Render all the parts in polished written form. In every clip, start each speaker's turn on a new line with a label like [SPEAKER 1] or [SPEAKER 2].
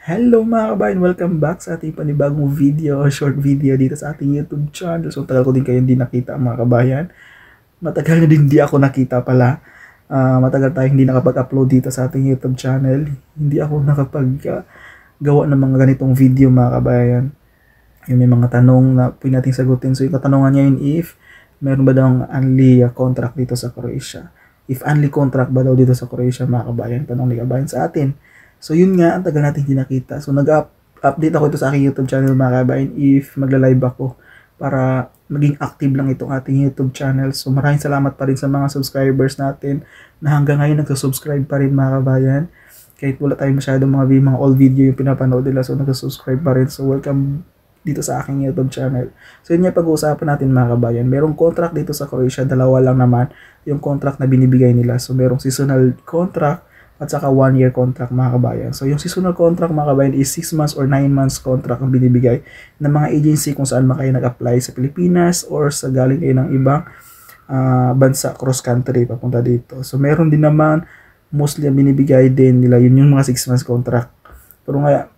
[SPEAKER 1] Hello mga kabayan! Welcome back sa ating panibagong video, short video dito sa ating YouTube channel. So tagal ko din kayo hindi nakita mga kabayan. Matagal na din hindi ako nakita pala. Matagal tayong hindi nakapag-upload dito sa ating YouTube channel. Hindi ako nakapag-gawa ng mga ganitong video mga kabayan. Yung may mga tanong na pwede natin sagutin. So yung katanungan niya yun, if meron ba daw only contract dito sa Croatia? If only contract ba daw dito sa Croatia mga kabayan? Tanong ni kabayan sa atin. So yun nga, ang tagal natin hindi nakita. So nag-update ako ito sa aking YouTube channel mga kabayan if magla-live ako para maging active lang itong ating YouTube channel. So maraming salamat pa rin sa mga subscribers natin na hanggang ngayon nagsusubscribe pa rin mga kabayan. Kahit wala tayong masyadong mga old video yung pinapanood nila, so nagsusubscribe pa rin. So welcome dito sa aking YouTube channel. So yun yung pag-uusapan natin mga kabayan. Merong contract dito sa Croatia, dalawa lang naman yung contract na binibigay nila. So merong seasonal contract at saka 1-year contract mga kabayan. So yung seasonal contract mga kabayan is 6 months or 9 months contract ang binibigay ng mga agency kung saan kayo nag-apply sa Pilipinas or sa galing kayo ng ibang bansa cross country papunta dito. So meron din naman mostly ang binibigay din nila yun yung mga 6 months contract. Pero nga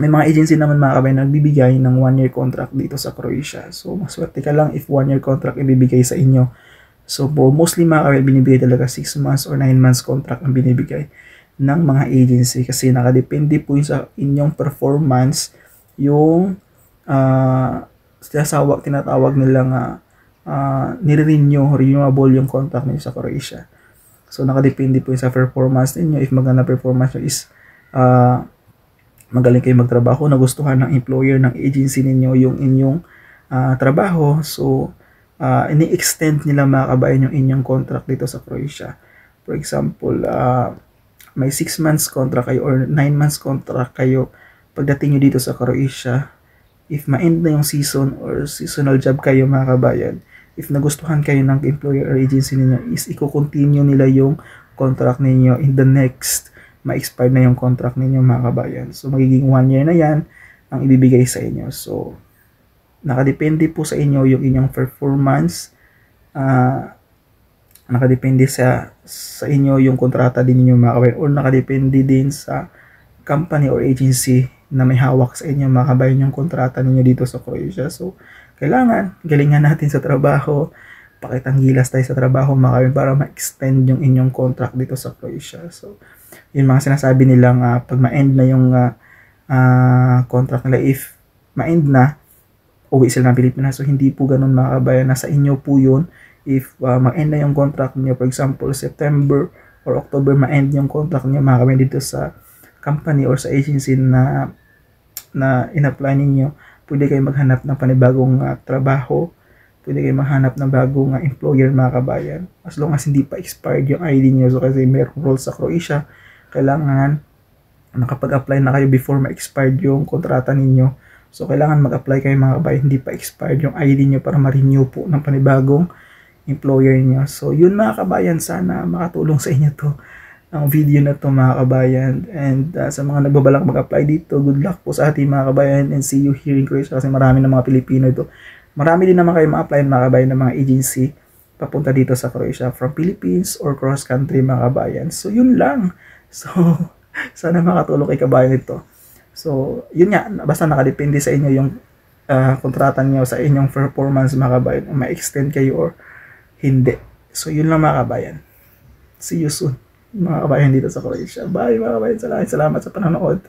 [SPEAKER 1] may mga agency naman mga kabayan nagbibigay ng 1-year contract dito sa Croatia. So maswerte ka lang if 1-year contract ibibigay sa inyo. So mostly mga kabayan binibigay talaga 6 months or 9 months contract ang binibigay ng mga agency kasi nakadepende po yun sa inyong performance yung tinatawag nilang renewable yung contract niyo sa Croatia. So nakadepende po yun sa performance ninyo. If maganda performance nyo is magaling kayo magtrabaho, nagustuhan ng employer ng agency ninyo yung inyong trabaho, so ini-extend nila mga kabayan yung inyong contract dito sa Croatia. For example, may 6 months contract kayo or 9 months contract kayo pagdating nyo dito sa Croatia. If ma-end na yung season or seasonal job kayo mga kabayan, if nagustuhan kayo ng employer or agency ninyo, is i-continue nila yung contract ninyo in the next ma-expire na yung contract ninyo mga kabayan. So magiging 1 year na yan ang ibibigay sa inyo. So nakadepende po sa inyo yung inyong performance. Nakadepende sa inyo yung kontrata din ninyo mga kabayan, or nakadepende din sa company or agency na may hawak sa inyo mga kabayan yung kontrata ninyo dito sa Croatia. So kailangan galingan natin sa trabaho, pakitang gilas tayo sa trabaho mga kabayan para ma-extend yung inyong contract dito sa Croatia. So yung mga sinasabi nilang pag ma-end na yung contract nila, if ma-end na, uwi sila ng Pilipinas. So hindi po ganun mga kabayan, nasa inyo po yun. If ma-end na yung contract niyo, for example September or October ma-end yung contract niyo mga kabayan dito sa company or sa agency na in-apply ninyo, pwede kayo maghanap ng panibagong trabaho, pwede kayo maghanap ng bagong employer mga kabayan, as long as hindi pa expired yung ID niyo. So kasi mayroong rules sa Croatia, kailangan nakapag-apply na kayo before ma-expired yung kontrata ninyo. So kailangan mag-apply kayo mga kabayan, hindi pa expired yung ID niyo para ma-renew po ng panibagong employer niyo. So yun mga kabayan, sana makatulong sa inyo to ang video na to mga kabayan. And sa mga nagbabalak mag-apply dito, good luck po sa ating mga kabayan, and see you here in Croatia kasi marami ng mga Pilipino ito. Marami din naman kayo ma-apply mga kabayan ng mga agency papunta dito sa Croatia from Philippines or cross country mga kabayan. So yun lang. So sana makatulong kay kabayan ito. So yun nga, basta nakadepende sa inyo yung kontrata niyo sa inyong performance mga kabayan, ma-extend kayo or hindi. So yun lang mga kabayan. See you soon mga kabayan dito sa Croatia. Bye mga kabayan. Salamat sa panonood.